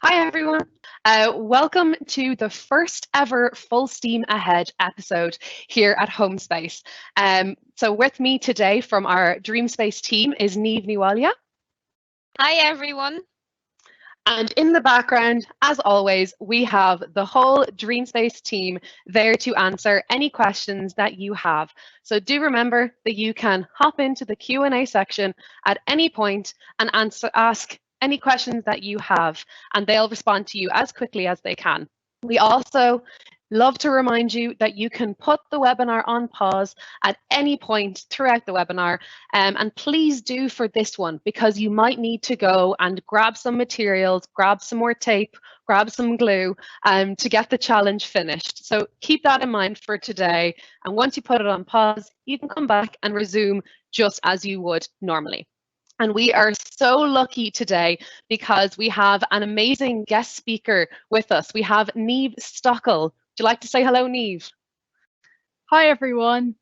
Hi, everyone. Welcome to the first ever Full Steam Ahead episode here at HomeSpace. So with me today from our DreamSpace team is Niamh Stockil. Hi, everyone. And in the background, as always, we have the whole DreamSpace team there to answer any questions that you have. So do remember that you can hop into the Q&A section at any point and ask any questions that you have, and they'll respond to you as quickly as they can. We also love to remind you that you can put the webinar on pause at any point throughout the webinar. And please do for this one, because you might need to go and grab some materials, grab some more tape, grab some glue to get the challenge finished. So keep that in mind for today. And once you put it on pause, you can come back and resume just as you would normally. And we are so lucky today because we have an amazing guest speaker with us. We have Niamh Stockil. Would you like to say hello, Niamh? Hi, everyone.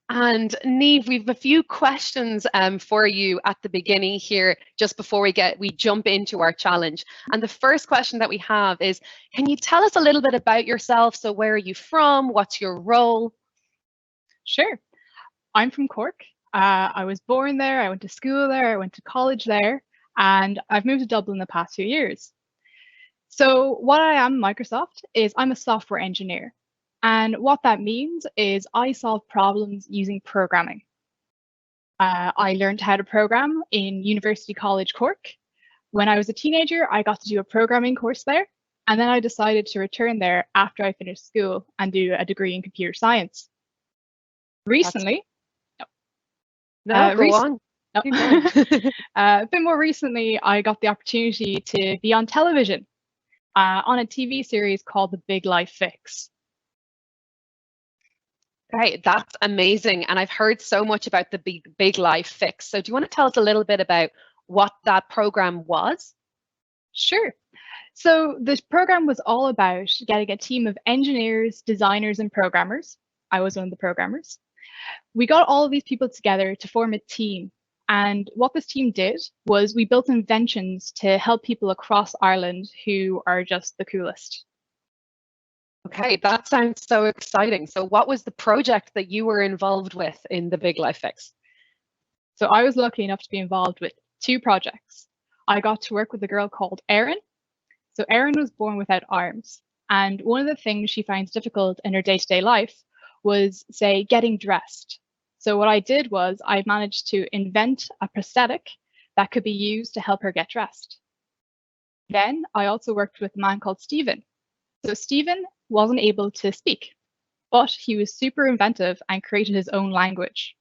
And Niamh, we've a few questions for you at the beginning here, just before we jump into our challenge. And the first question that we have is, can you tell us a little bit about yourself? So where are you from? What's your role? Sure. I'm from Cork. I was born there, I went to school there, I went to college there, and I've moved to Dublin the past few years. So what I am, Microsoft, is I'm a software engineer. And what that means is I solve problems using programming. I learned how to program in University College Cork. When I was a teenager, I got to do a programming course there, and then I decided to return there after I finished school and do a degree in computer science. Recently, No, go on. A bit more recently, I got the opportunity to be on television on a TV series called The Big Life Fix. Right, that's amazing. And I've heard so much about the Big Life Fix. So do you want to tell us a little bit about what that program was? Sure. So this program was all about getting a team of engineers, designers, and programmers. I was one of the programmers. We got all of these people together to form a team. And what this team did was we built inventions to help people across Ireland who are just the coolest. Okay, that sounds so exciting. So what was the project that you were involved with in the Big Life Fix? So I was lucky enough to be involved with two projects. I got to work with a girl called Erin. So Erin was born without arms. And one of the things she finds difficult in her day-to-day life was, say, getting dressed. So what I did was I managed to invent a prosthetic that could be used to help her get dressed. Then I also worked with a man called Stephen. So Stephen wasn't able to speak, but he was super inventive and created his own language.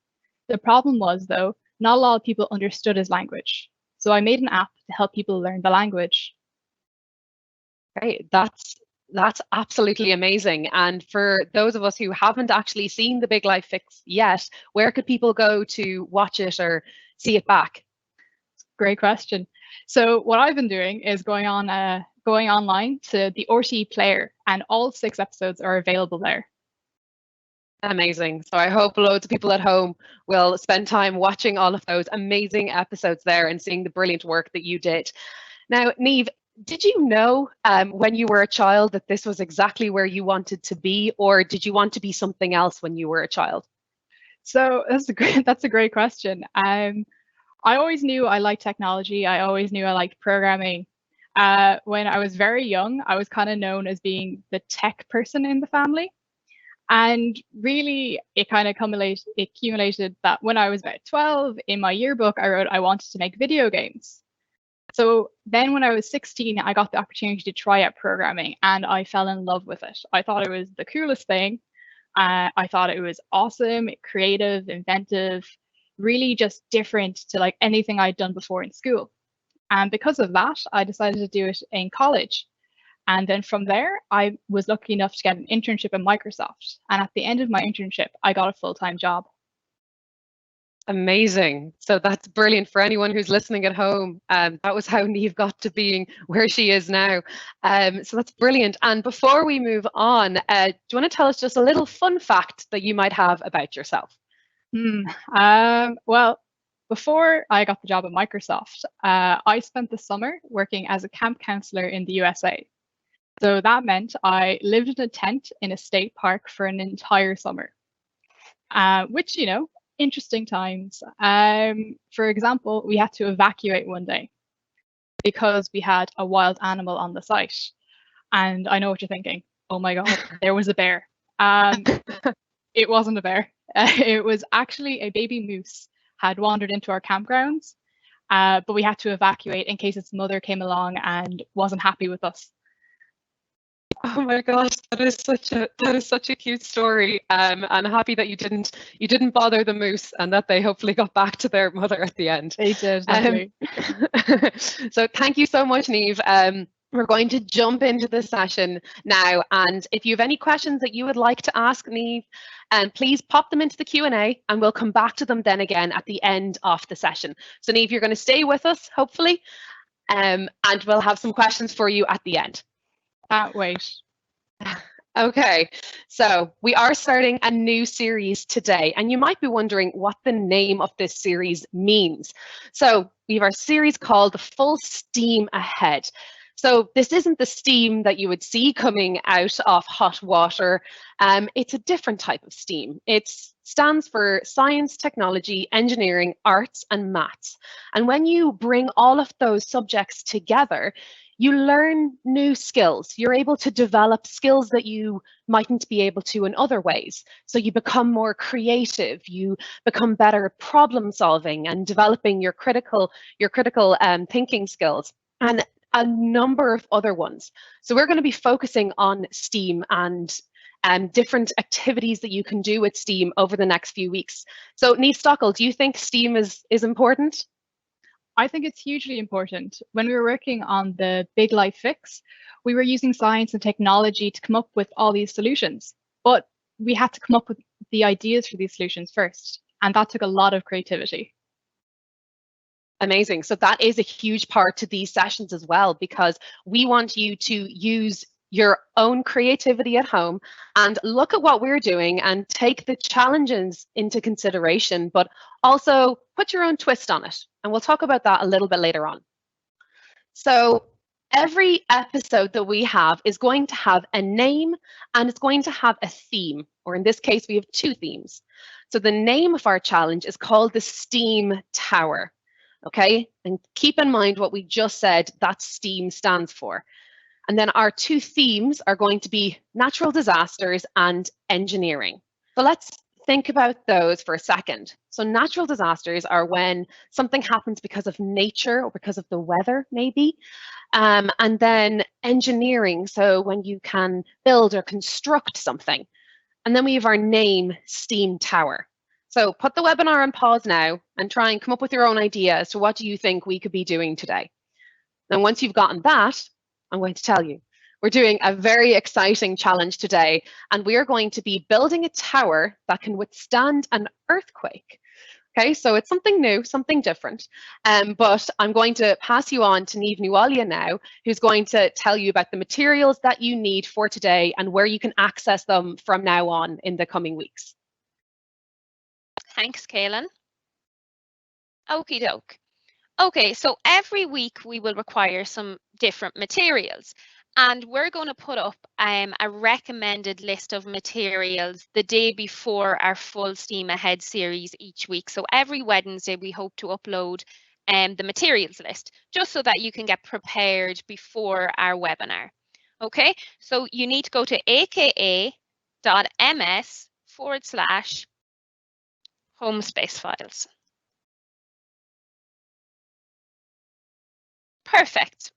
The problem was, though, not a lot of people understood his language. So I made an app to help people learn the language. Great, that's absolutely amazing. And for those of us who haven't actually seen the Big Life Fix yet, where could people go to watch it or see it back? Great question. So what I've been doing is going online to the RTE player, and all 6 episodes are available there. Amazing. So I hope loads of people at home will spend time watching all of those amazing episodes there and seeing the brilliant work that you did. Now, Niamh, did you know when you were a child that this was exactly where you wanted to be, or did you want to be something else when you were a child? So that's a great question. I always knew I liked technology. I always knew I liked programming. When I was very young, I was kind of known as being the tech person in the family. And really, it kind of accumulated that when I was about 12, in my yearbook, I wrote I wanted to make video games. So then when I was 16, I got the opportunity to try out programming, and I fell in love with it. I thought it was the coolest thing. I thought it was awesome, creative, inventive, really just different to like anything I'd done before in school. And because of that, I decided to do it in college. And then from there, I was lucky enough to get an internship at Microsoft. And at the end of my internship, I got a full-time job. Amazing. So that's brilliant for anyone who's listening at home. That was how Niamh got to being where she is now. So that's brilliant. And before we move on, do you want to tell us just a little fun fact that you might have about yourself? Well, Before I got the job at Microsoft, I spent the summer working as a camp counselor in the USA. So that meant I lived in a tent in a state park for an entire summer, which, you know, interesting times. For example, we had to evacuate one day because we had a wild animal on the site. And I know what you're thinking. Oh my God, there was a bear. It wasn't a bear. It was actually a baby moose had wandered into our campgrounds, but we had to evacuate in case its mother came along and wasn't happy with us. Oh my gosh, that is such a cute story. And happy that you didn't bother the moose and that they hopefully got back to their mother at the end. They did. So thank you so much, Niamh. We're going to jump into the session now, and if you have any questions that you would like to ask Niamh, please pop them into the Q&A and we'll come back to them then again at the end of the session. So Niamh, you're going to stay with us, hopefully, and we'll have some questions for you at the end. Can't wait. Okay, so we are starting a new series today, and you might be wondering what the name of this series means. So we have our series called Full Steam Ahead. So this isn't the steam that you would see coming out of hot water. It's a different type of steam. It stands for science, technology, engineering, arts, and maths. And when you bring all of those subjects together, you learn new skills. You're able to develop skills that you mightn't be able to in other ways. So you become more creative, you become better at problem solving and developing your critical thinking skills, and a number of other ones. So we're going to be focusing on STEAM and different activities that you can do with STEAM over the next few weeks. So Niamh Stockil, do you think STEAM is important? I think it's hugely important. When we were working on the Big Life Fix, we were using science and technology to come up with all these solutions, but we had to come up with the ideas for these solutions first, and that took a lot of creativity. Amazing. So that is a huge part to these sessions as well, because we want you to use your own creativity at home and look at what we're doing and take the challenges into consideration, but also put your own twist on it. And we'll talk about that a little bit later on. So every episode that we have is going to have a name and it's going to have a theme, or in this case, we have two themes. So the name of our challenge is called the STEAM Tower. Okay, and keep in mind what we just said that STEAM stands for. And then our two themes are going to be natural disasters and engineering. So let's think about those for a second. So natural disasters are when something happens because of nature or because of the weather, maybe. And then engineering, so when you can build or construct something. And then we have our name, STEAM Tower. So put the webinar on pause now and try and come up with your own idea as to what do you think we could be doing today. And once you've gotten that, I'm going to tell you, we're doing a very exciting challenge today, and we are going to be building a tower that can withstand an earthquake. Okay, so it's something new, something different. But I'm going to pass you on to Niamh Stockil now, who's going to tell you about the materials that you need for today and where you can access them from now on in the coming weeks. Thanks, Kaylin. Okie doke. Okay, so every week we will require some different materials, and we're going to put up a recommended list of materials the day before our Full Steam Ahead series each week. So every Wednesday we hope to upload the materials list, just so that you can get prepared before our webinar. Okay, so you need to go to aka.ms/HomeSpace files. Perfect.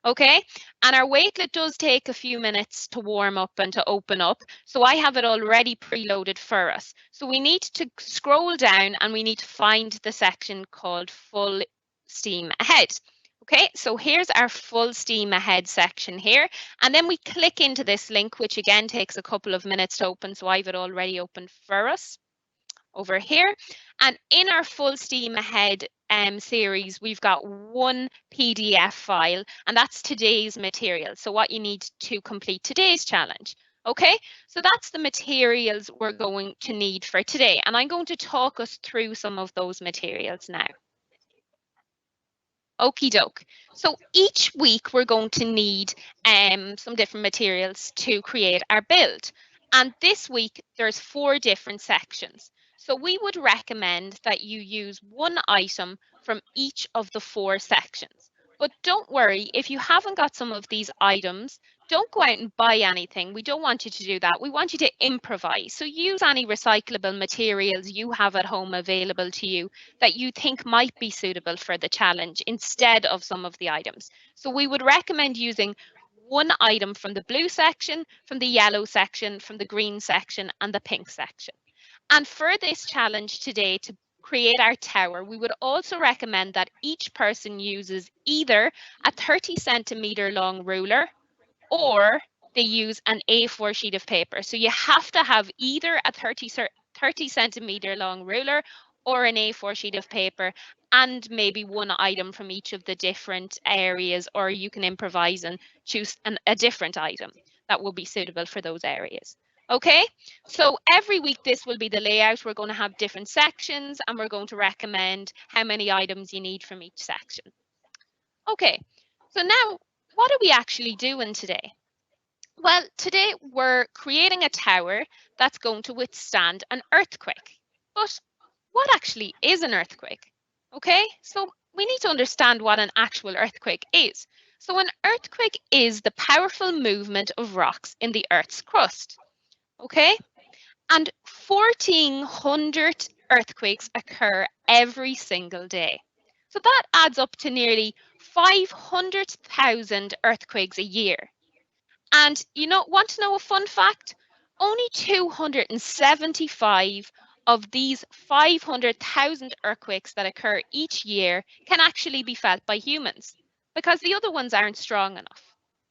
Okay, and our wakelet does take a few minutes to warm up and to open up, so I have it already preloaded for us. So we need to scroll down and we need to find the section called Full Steam Ahead. Okay, so here's our Full Steam Ahead section here, and then we click into this link, which again takes a couple of minutes to open, so I have it already open for us over here. And in our Full Steam Ahead series, we've got one PDF file, and that's today's material. So what you need to complete today's challenge. Okay, so that's the materials we're going to need for today. And I'm going to talk us through some of those materials now. Okie doke. So each week we're going to need some different materials to create our build. And this week there's 4 different sections. So we would recommend that you use one item from each of the 4 sections. But don't worry, if you haven't got some of these items, don't go out and buy anything. We don't want you to do that. We want you to improvise. So use any recyclable materials you have at home available to you that you think might be suitable for the challenge instead of some of the items. So we would recommend using one item from the blue section, from the yellow section, from the green section, and the pink section. And for this challenge today, to create our tower, we would also recommend that each person uses either a 30-centimeter long ruler or they use an A4 sheet of paper. So you have to have either a 30-centimeter long ruler or an A4 sheet of paper and maybe one item from each of the different areas, or you can improvise and choose a different item that will be suitable for those areas. Okay, so every week this will be the layout. We're going to have different sections and we're going to recommend how many items you need from each section. Okay, so now what are we actually doing today? Well, today we're creating a tower that's going to withstand an earthquake. But what actually is an earthquake? Okay, so we need to understand what an actual earthquake is. So an earthquake is the powerful movement of rocks in the Earth's crust. Okay, and 1,400 earthquakes occur every single day. So that adds up to nearly 500,000 earthquakes a year. And want to know a fun fact? Only 275 of these 500,000 earthquakes that occur each year can actually be felt by humans because the other ones aren't strong enough.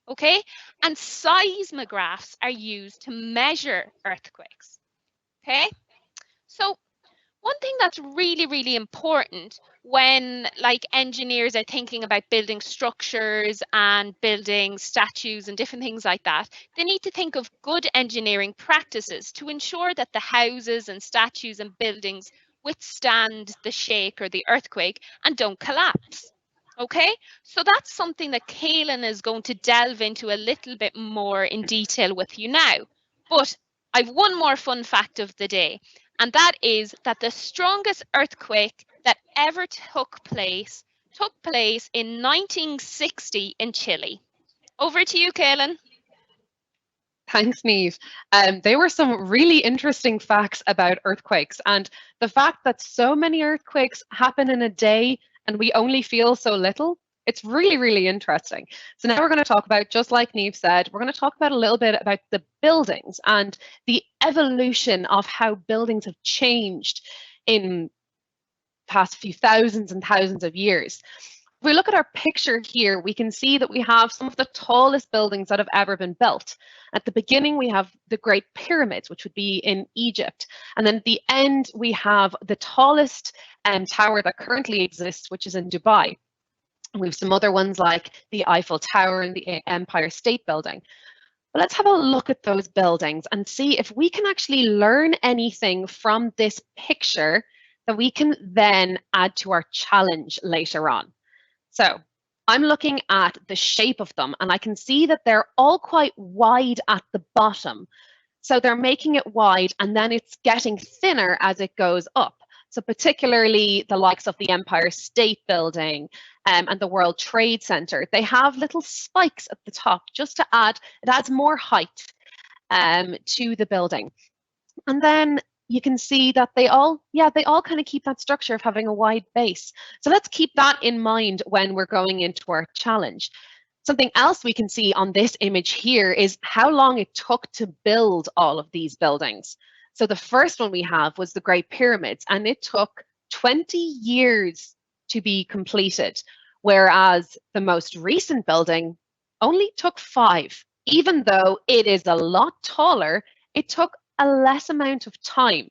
Okay, and seismographs are used to measure earthquakes. Okay, so one thing that's really, really important when engineers are thinking about building structures and building statues and different things like that, they need to think of good engineering practices to ensure that the houses and statues and buildings withstand the shake or the earthquake and don't collapse. Okay, so that's something that Kaylin is going to delve into a little bit more in detail with you now. But I've one more fun fact of the day, and that is that the strongest earthquake that ever took place in 1960 in Chile. Over to you, Kaylin. Thanks, Niamh. They were some really interesting facts about earthquakes, and the fact that so many earthquakes happen in a day and we only feel so little, it's really, really interesting. So now we're going to talk about, just like Niamh said, we're going to talk about a little bit about the buildings and the evolution of how buildings have changed in past few thousands and thousands of years. If we look at our picture here, we can see that we have some of the tallest buildings that have ever been built. At the beginning, we have the Great Pyramids, which would be in Egypt. And then at the end, we have the tallest tower that currently exists, which is in Dubai. We have some other ones like the Eiffel Tower and the Empire State Building. But let's have a look at those buildings and see if we can actually learn anything from this picture that we can then add to our challenge later on. So I'm looking at the shape of them and I can see that they're all quite wide at the bottom. So they're making it wide and then it's getting thinner as it goes up. So particularly the likes of the Empire State Building and the World Trade Center, they have little spikes at the top just to add, it adds more height to the building. And then you can see that they all kind of keep that structure of having a wide base. So let's keep that in mind when we're going into our challenge. Something else we can see on this image here is how long it took to build all of these buildings. So the first one we have was the Great Pyramids, and it took 20 years to be completed, whereas the most recent building only took 5. Even though it is a lot taller, it took a less amount of time.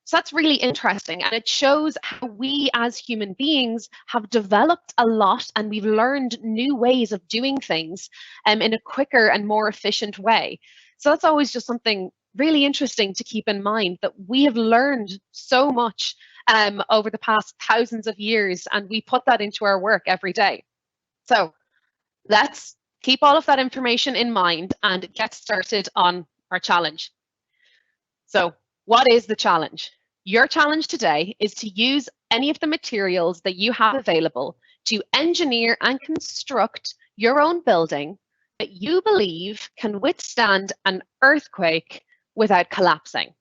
So that's really interesting, and it shows how we as human beings have developed a lot and we've learned new ways of doing things in a quicker and more efficient way. So that's always just something really interesting to keep in mind, that we have learned so much over the past thousands of years, and we put that into our work every day. So let's keep all of that information in mind and get started on our challenge. So what is the challenge? Your challenge today is to use any of the materials that you have available to engineer and construct your own building that you believe can withstand an earthquake without collapsing.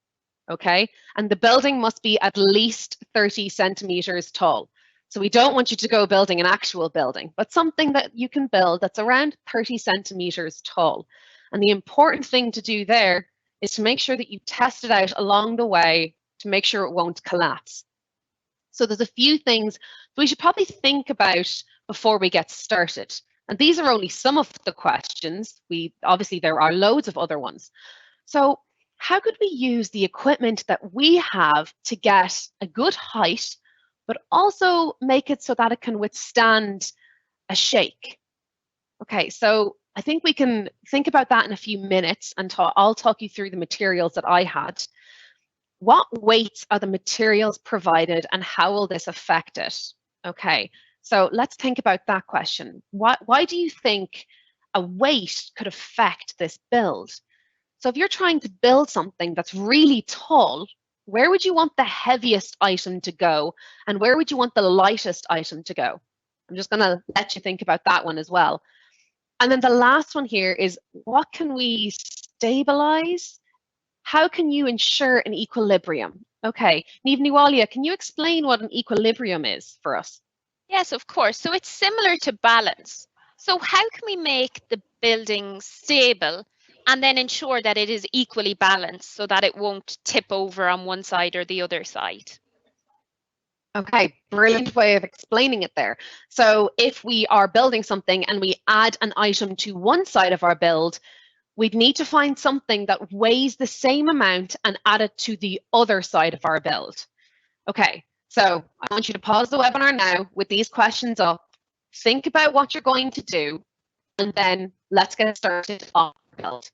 Okay, and the building must be at least 30 centimeters tall. So we don't want you to go building an actual building, but something that you can build that's around 30 centimeters tall. And the important thing to do there is to make sure that you test it out along the way to make sure it won't collapse. So there's a few things we should probably think about before we get started. And these are only some of the questions. Obviously there are loads of other ones. So how could we use the equipment that we have to get a good height, but also make it so that it can withstand a shake? Okay, so I think we can think about that in a few minutes, and I'll talk you through the materials that I had. What weights are the materials provided, and how will this affect it? Okay, so let's think about that question. Why do you think a weight could affect this build? So if you're trying to build something that's really tall, where would you want the heaviest item to go? And where would you want the lightest item to go? I'm just going to let you think about that one as well. And then the last one here is, what can we stabilize? How can you ensure an equilibrium? Okay, Niamh Stockil, can you explain what an equilibrium is for us? Yes, of course. So it's similar to balance. So how can we make the building stable and then ensure that it is equally balanced so that it won't tip over on one side or the other side? Okay, brilliant way of explaining it there. So if we are building something and we add an item to one side of our build, we'd need to find something that weighs the same amount and add it to the other side of our build. Okay, so I want you to pause the webinar now with these questions up. Think about what you're going to do, and then let's get started on our build.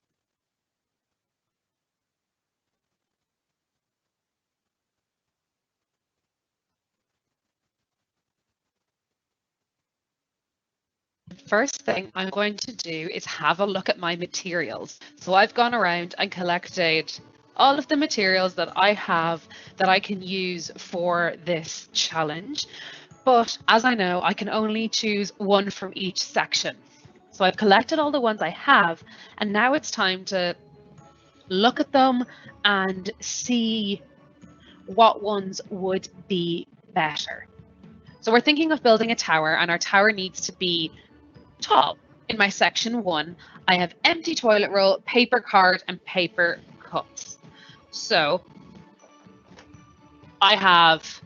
First thing I'm going to do is have a look at my materials. So I've gone around and collected all of the materials that I have that I can use for this challenge. But as I know, I can only choose one from each section. So I've collected all the ones I have, and now it's time to look at them and see what ones would be better. So we're thinking of building a tower, and our tower needs to be tall. In my section 1, I have empty toilet roll, paper card, and paper cups. So I have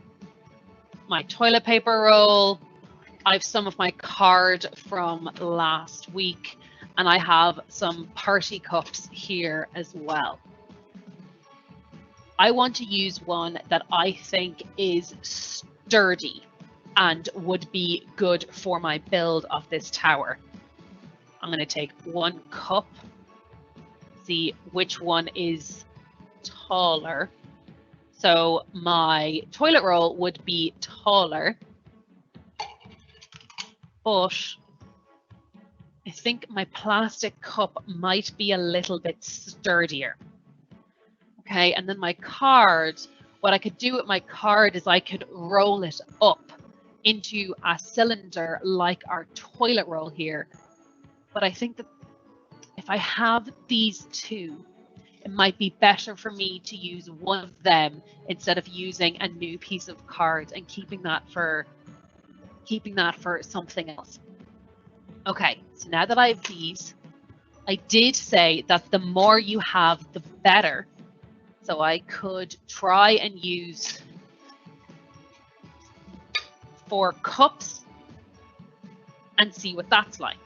my toilet paper roll, I have some of my card from last week, and I have some party cups here as well. I want to use one that I think is sturdy and would be good for my build of this tower. I'm going to take one cup, see which one is taller. So my toilet roll would be taller, but I think my plastic cup might be a little bit sturdier. Okay, and then my card, what I could do with my card is I could roll it up into a cylinder like our toilet roll here. But I think that if I have these two, it might be better for me to use one of them instead of using a new piece of card and keeping that for something else. Okay, so now that I have these, I did say that the more you have, the better. So I could try and use 4 cups and see what that's like.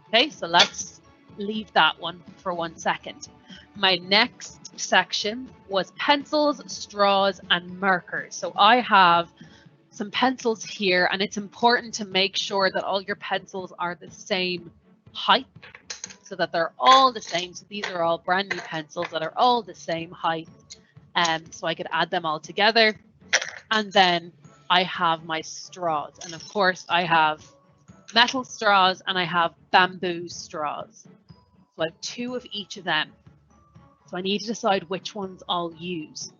Okay, so let's leave that one for 1 second. My next section was pencils, straws, and markers. So I have some pencils here, and it's important to make sure that all your pencils are the same height. so that they're all the same. So these are all brand new pencils that are all the same height. So I could add them all together. And then I have my straws. And of course I have metal straws and I have bamboo straws. So I have 2 of each of them. So I need to decide which ones I'll use.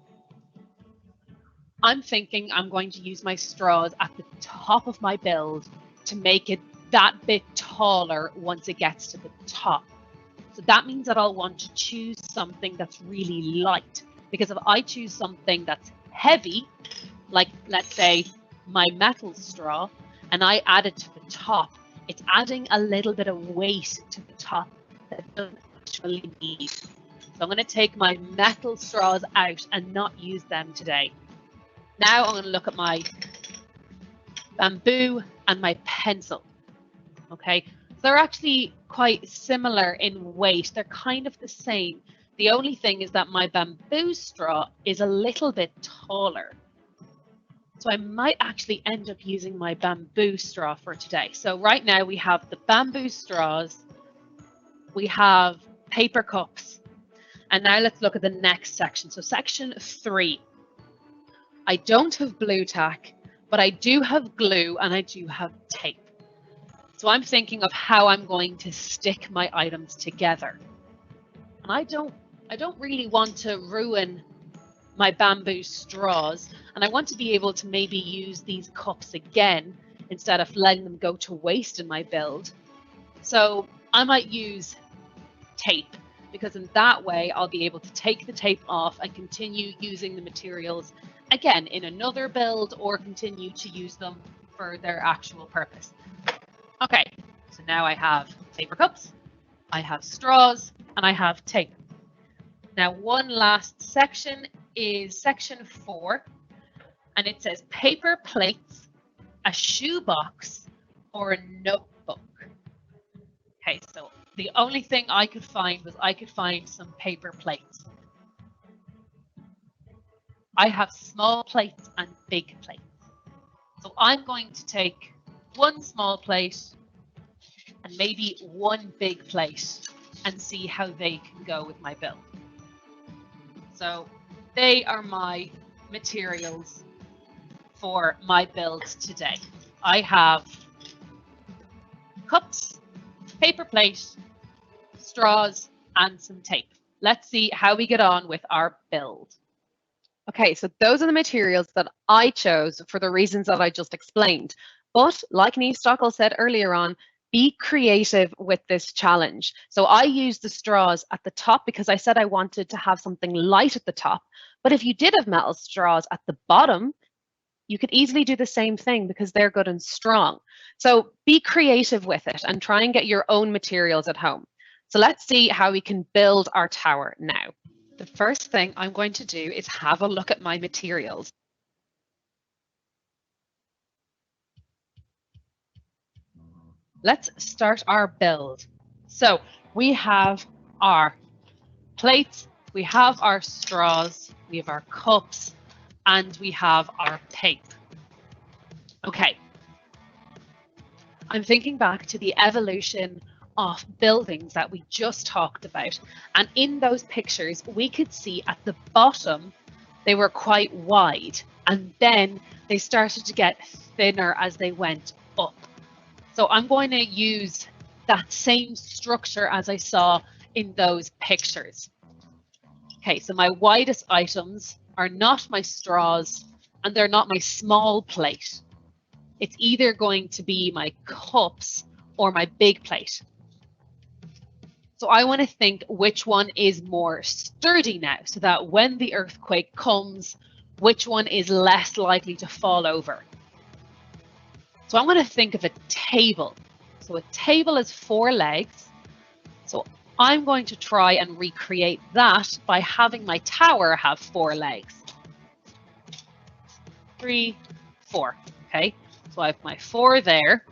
I'm thinking I'm going to use my straws at the top of my build to make it that bit taller once it gets to the top. So that means that I'll want to choose something that's really light, because if I choose something that's heavy, like let's say my metal straw, and I add it to the top, it's adding a little bit of weight to the top that it doesn't actually need. So I'm going to take my metal straws out and not use them today. Now I'm going to look at my bamboo and my pencil. Okay, so they're actually quite similar in weight. They're kind of the same. The only thing is that my bamboo straw is a little bit taller. So I might actually end up using my bamboo straw for today. So right now we have the bamboo straws, we have paper cups, and now let's look at the next section. So section 3. I don't have blue tack, but I do have glue and I do have tape. So I'm thinking of how I'm going to stick my items together. And I don't really want to ruin my bamboo straws, and I want to be able to maybe use these cups again instead of letting them go to waste in my build. So I might use tape, because in that way I'll be able to take the tape off and continue using the materials again in another build, or continue to use them for their actual purpose. Okay, so now I have paper cups, I have straws, and I have tape. Now one last section is section 4, and it says paper plates, a shoebox, or a notebook. Okay, so the only thing I could find was I could find some paper plates. I have small plates and big plates. So I'm going to take one small plate and maybe one big plate and see how they can go with my build. So they are my materials for my build today. I have cups, paper plate, straws, and some tape. Let's see how we get on with our build. Okay, so those are the materials that I chose for the reasons that I just explained. But like Niamh Stockil said earlier on, be creative with this challenge. So I used the straws at the top because I said I wanted to have something light at the top. But if you did have metal straws at the bottom, you could easily do the same thing because they're good and strong. So be creative with it and try and get your own materials at home. So let's see how we can build our tower now. The first thing I'm going to do is have a look at my materials. Let's start our build. So we have our plates, we have our straws, we have our cups, and we have our tape. Okay. I'm thinking back to the evolution of buildings that we just talked about. And in those pictures, we could see at the bottom, they were quite wide. And then they started to get thinner as they went up. So I'm going to use that same structure as I saw in those pictures. Okay, so my widest items are not my straws and they're not my small plate. It's either going to be my cups or my big plate. So I want to think which one is more sturdy now, so that when the earthquake comes, which one is less likely to fall over. So I'm going to think of a table. So a table has 4 legs. So I'm going to try and recreate that by having my tower have 4 legs. 3, 4. Okay, so I have my 4 there.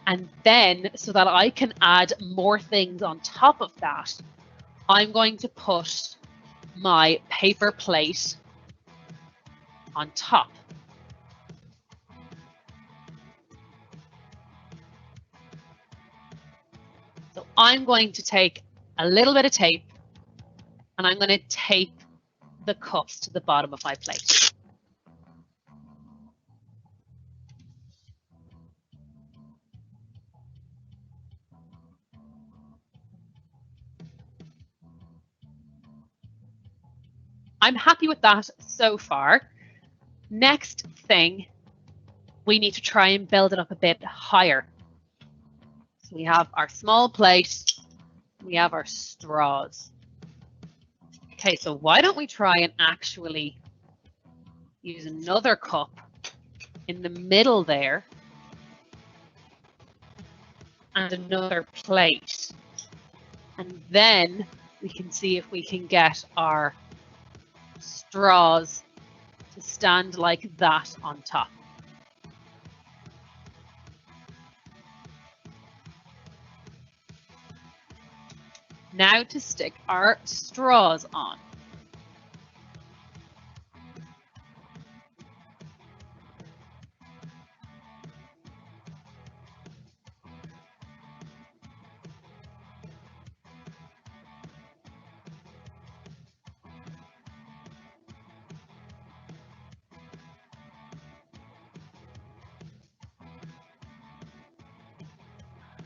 And then, so that I can add more things on top of that, I'm going to put my paper plate on top. So I'm going to take a little bit of tape and I'm going to tape the cups to the bottom of my plate. I'm happy with that so far. Next thing, we need to try and build it up a bit higher. So we have our small plate, we have our straws. Okay, so why don't we try and actually use another cup in the middle there and another plate. And then we can see if we can get our straws to stand like that on top. Now to stick our straws on.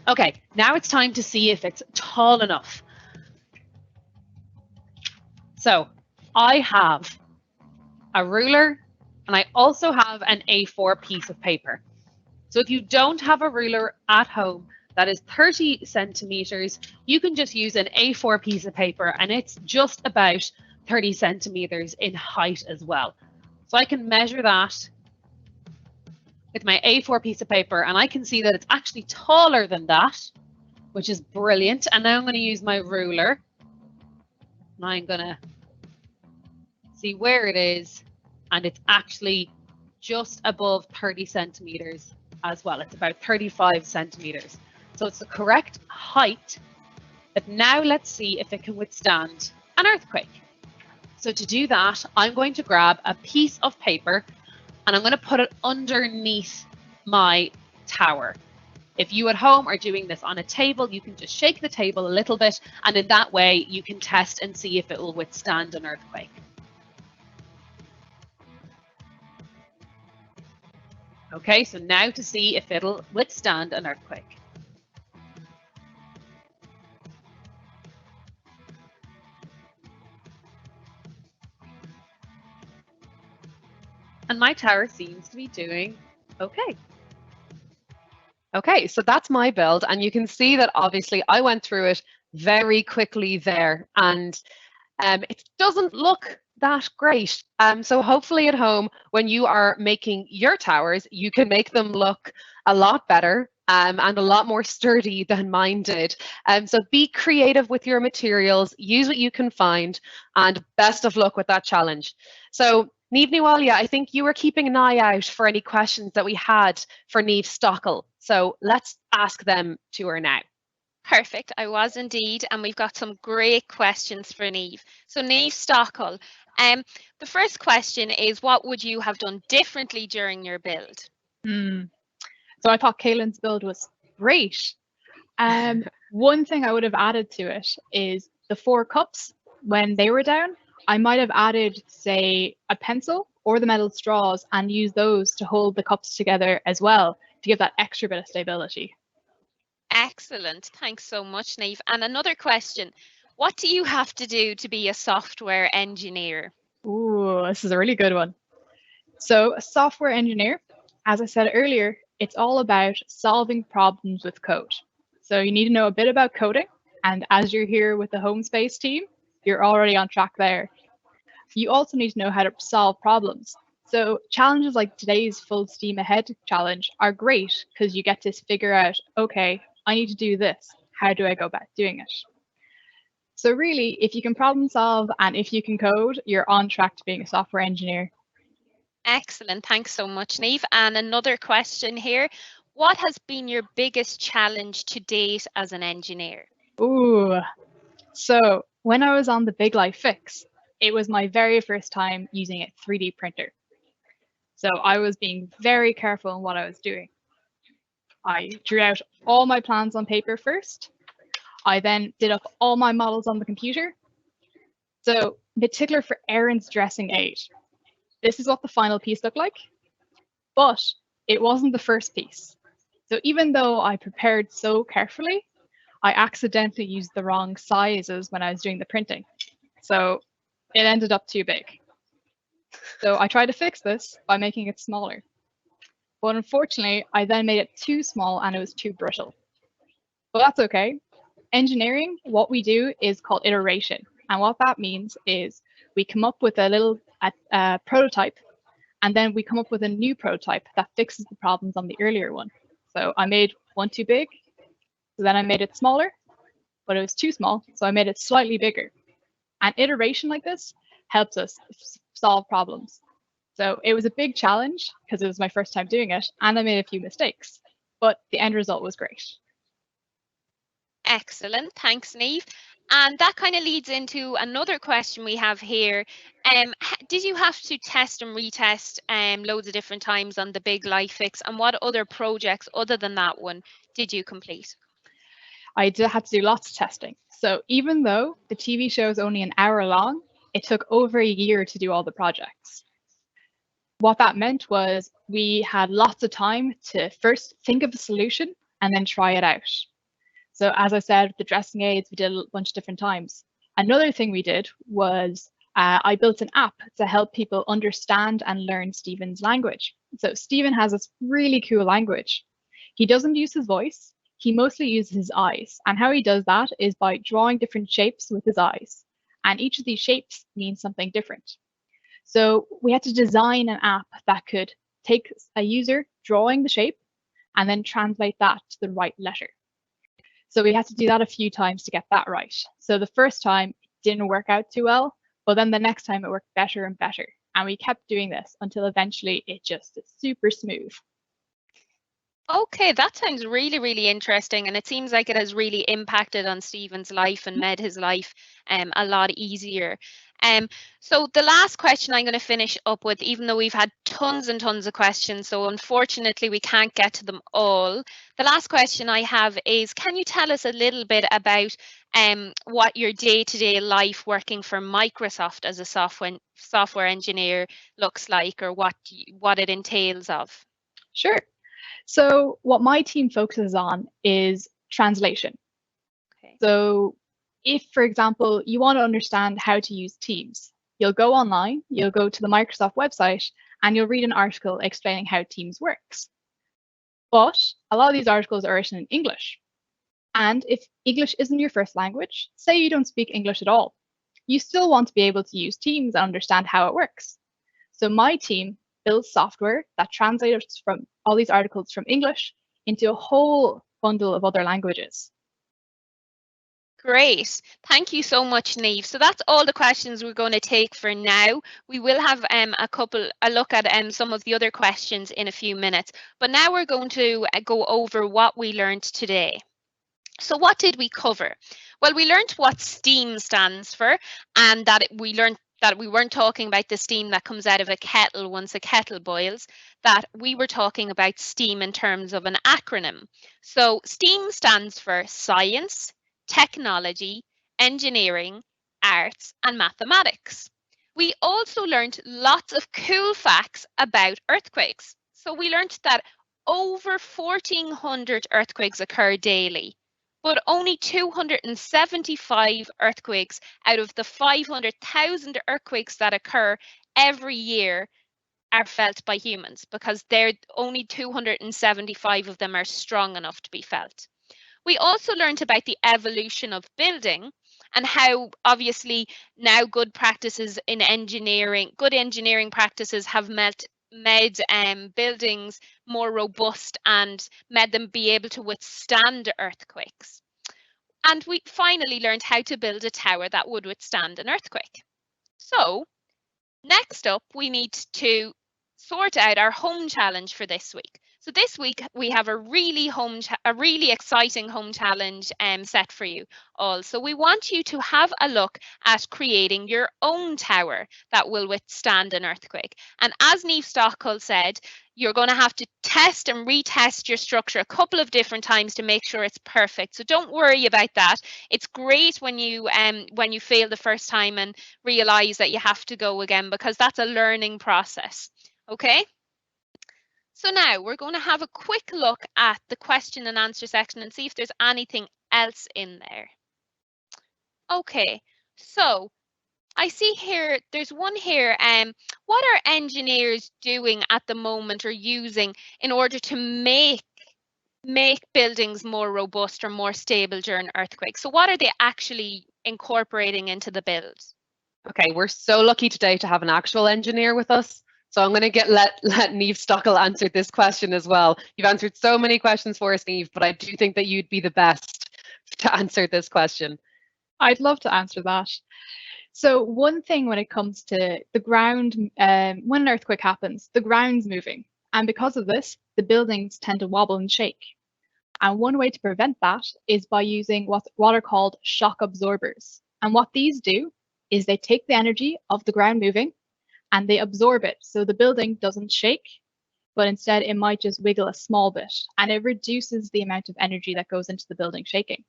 Okay, now it's time to see if it's tall enough. So I have a ruler and I also have an A4 piece of paper. So if you don't have a ruler at home that is 30 centimeters, you can just use an A4 piece of paper and it's just about 30 centimeters in height as well. So I can measure that with my A4 piece of paper and I can see that it's actually taller than that, which is brilliant. And now I'm going to use my ruler and I'm going to see where it is, and it's actually just above 30 centimeters as well. It's about 35 centimeters. So it's the correct height, but now let's see if it can withstand an earthquake. So to do that, I'm going to grab a piece of paper and I'm going to put it underneath my tower. If you at home are doing this on a table, you can just shake the table a little bit, and in that way you can test and see if it will withstand an earthquake. Okay, so now to see if it'll withstand an earthquake. And my tower seems to be doing okay. Okay, so that's my build, and you can see that obviously I went through it very quickly there, and it doesn't look that great. So hopefully at home, when you are making your towers, you can make them look a lot better and a lot more sturdy than mine did. So be creative with your materials, use what you can find, and best of luck with that challenge. So Niamh Stockil, I think you were keeping an eye out for any questions that we had for Niamh Stockil. So let's ask them to her now. Perfect, I was indeed, and we've got some great questions for Niamh. So Niamh Stockil, the first question is, what would you have done differently during your build? So I thought Caitlin's build was great. One thing I would have added to it is the 4 cups. When they were down, I might have added, say, a pencil or the metal straws and use those to hold the cups together as well to give that extra bit of stability. Excellent. Thanks so much, Niamh. And another question. What do you have to do to be a software engineer? Ooh, this is a really good one. So a software engineer, as I said earlier, it's all about solving problems with code. So you need to know a bit about coding. And as you're here with the HomeSpace team, you're already on track there. You also need to know how to solve problems. So challenges like today's Full Steam Ahead challenge are great because you get to figure out, okay, I need to do this. How do I go about doing it? So really, if you can problem solve and if you can code, you're on track to being a software engineer. Excellent. Thanks so much, Niamh. And another question here. What has been your biggest challenge to date as an engineer? Ooh, so when I was on the Big Life Fix, it was my very first time using a 3D printer. So I was being very careful in what I was doing. I drew out all my plans on paper first. I then did up all my models on the computer. So in particular for Erin's dressing aid, this is what the final piece looked like, but it wasn't the first piece. So even though I prepared so carefully, I accidentally used the wrong sizes when I was doing the printing. So it ended up too big. So I tried to fix this by making it smaller. But unfortunately, I then made it too small and it was too brittle. But that's okay. Engineering, what we do is called iteration. And what that means is we come up with a little prototype, and then we come up with a new prototype that fixes the problems on the earlier one. So I made one too big, so then I made it smaller, but it was too small, so I made it slightly bigger. And iteration like this helps us solve problems. So it was a big challenge because it was my first time doing it, and I made a few mistakes, but the end result was great. Excellent, thanks, Niamh. And that kind of leads into another question we have here. Did you have to test and retest loads of different times on the big light fix? And what other projects other than that one did you complete? I had to do lots of testing. So even though the TV show is only an hour long, it took over a year to do all the projects. What that meant was we had lots of time to first think of a solution and then try it out. So as I said, the dressing aids, we did a bunch of different times. Another thing we did was I built an app to help people understand and learn Stephen's language. So Stephen has this really cool language. He doesn't use his voice. He mostly uses his eyes. And how he does that is by drawing different shapes with his eyes. And each of these shapes means something different. So we had to design an app that could take a user drawing the shape and then translate that to the right letter. So we had to do that a few times to get that right. So the first time it didn't work out too well, but then the next time it worked better and better. And we kept doing this until eventually it just is super smooth. Okay, that sounds really, really interesting. And it seems like it has really impacted on Stephen's life and made his life a lot easier. So the last question I'm going to finish up with, even though we've had tons and tons of questions, so unfortunately we can't get to them all. The last question I have is, can you tell us a little bit about what your day-to-day life working for Microsoft as a software engineer looks like, or what it entails of? Sure. So what my team focuses on is translation. Okay. So if, for example, you want to understand how to use Teams, you'll go online, you'll go to the Microsoft website, and you'll read an article explaining how Teams works. But a lot of these articles are written in English. And if English isn't your first language, say you don't speak English at all, you still want to be able to use Teams and understand how it works. So my team builds software that translates from all these articles from English into a whole bundle of other languages. Great. Thank you so much, Niamh. So that's all the questions we're going to take for now. We will have a look at some of the other questions in a few minutes. But now we're going to go over what we learned today. So what did we cover? Well, we learned what STEAM stands for, and that we learned that we weren't talking about the steam that comes out of a kettle once a kettle boils, that we were talking about STEAM in terms of an acronym. So STEAM stands for science, technology, engineering, arts, and mathematics. We also learned lots of cool facts about earthquakes. So we learned that over 1,400 earthquakes occur daily, but only 275 earthquakes out of the 500,000 earthquakes that occur every year are felt by humans, because only 275 of them are strong enough to be felt. We also learned about the evolution of building and how obviously now good engineering practices have made buildings more robust and made them be able to withstand earthquakes. And we finally learned how to build a tower that would withstand an earthquake. So next up, we need to sort out our home challenge for this week. So this week we have a really exciting home challenge set for you all. So we want you to have a look at creating your own tower that will withstand an earthquake. And as Niamh Stockil said, you're going to have to test and retest your structure a couple of different times to make sure it's perfect. So don't worry about that. It's great when you fail the first time and realize that you have to go again, because that's a learning process. Okay? So now we're going to have a quick look at the question and answer section and see if there's anything else in there. Okay, so I see here, there's one here. What are engineers doing at the moment or using in order to make buildings more robust or more stable during earthquakes? So what are they actually incorporating into the build? Okay, we're so lucky today to have an actual engineer with us. So I'm going to let Niamh Stockil answer this question as well. You've answered so many questions for us, Niamh, but I do think that you'd be the best to answer this question. I'd love to answer that. So one thing when it comes to the ground, when an earthquake happens, the ground's moving. And because of this, the buildings tend to wobble and shake. And one way to prevent that is by using what are called shock absorbers. And what these do is they take the energy of the ground moving and they absorb it. So the building doesn't shake, but instead it might just wiggle a small bit, and it reduces the amount of energy that goes into the building shaking.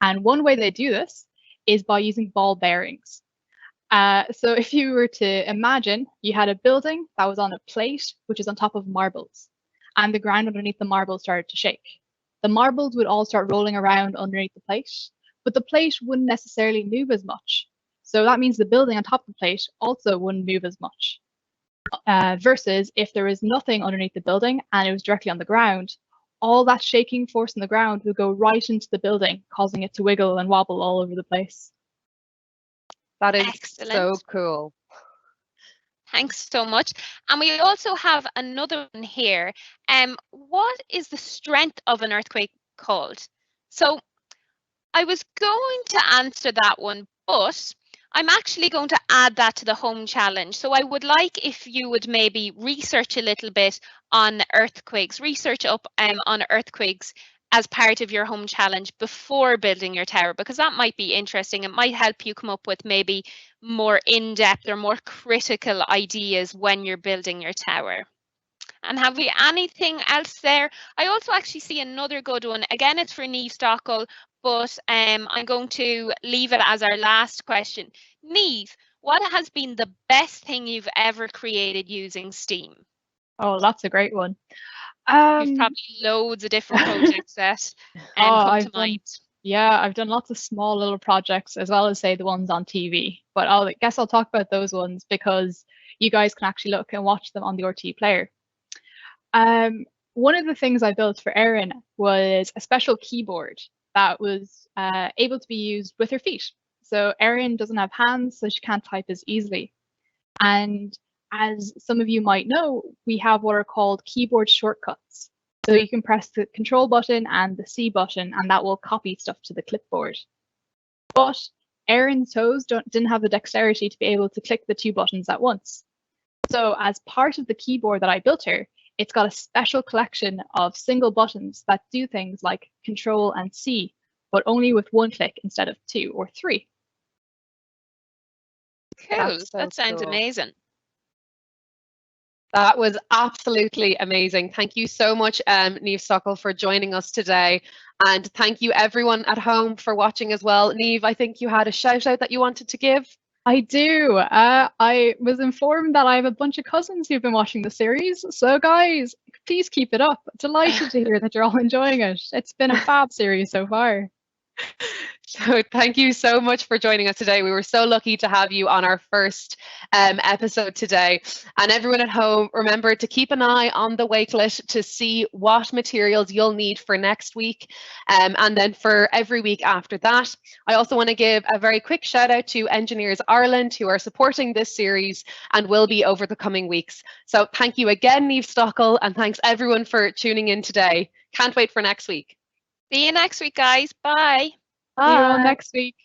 And one way they do this is by using ball bearings. So if you were to imagine you had a building that was on a plate, which is on top of marbles, and the ground underneath the marbles started to shake. The marbles would all start rolling around underneath the plate, but the plate wouldn't necessarily move as much. So that means the building on top of the plate also wouldn't move as much. Versus if there was nothing underneath the building and it was directly on the ground, all that shaking force in the ground would go right into the building, causing it to wiggle and wobble all over the place. That is excellent. So cool. Thanks so much. And we also have another one here. What is the strength of an earthquake called? So I was going to answer that one, but I'm actually going to add that to the home challenge. So I would like if you would maybe research a little bit on earthquakes, research up on earthquakes as part of your home challenge before building your tower, because that might be interesting. It might help you come up with maybe more in-depth or more critical ideas when you're building your tower. And have we anything else there? I also actually see another good one. Again, it's for Niamh Stockil, but I'm going to leave it as our last question. Niamh, what has been the best thing you've ever created using STEAM? Oh, that's a great one. You've probably loads of different projects that come to mind. Yeah, I've done lots of small little projects as well as, say, the ones on TV. But I guess I'll talk about those ones because you guys can actually look and watch them on the RT player. One of the things I built for Erin was a special keyboard that was able to be used with her feet. So Erin doesn't have hands, so she can't type as easily. And as some of you might know, we have what are called keyboard shortcuts. So you can press the Control button and the C button, and that will copy stuff to the clipboard. But Erin's toes didn't have the dexterity to be able to click the two buttons at once. So as part of the keyboard that I built her, it's got a special collection of single buttons that do things like Control and C, but only with one click instead of 2 or 3. Cool. That sounds amazing. That was absolutely amazing. Thank you so much, Niamh Stockil, for joining us today. And thank you everyone at home for watching as well. Niamh, I think you had a shout out that you wanted to give. I do. I was informed that I have a bunch of cousins who've been watching the series. So guys, please keep it up. Delighted to hear that you're all enjoying it. It's been a fab series so far. So thank you so much for joining us today. We were so lucky to have you on our first episode today. And everyone at home, remember to keep an eye on the Wakelet to see what materials you'll need for next week. And then for every week after that. I also want to give a very quick shout out to Engineers Ireland who are supporting this series and will be over the coming weeks. So thank you again, Niamh Stockil, and thanks everyone for tuning in today. Can't wait for next week. See you next week, guys. Bye. See you all next week.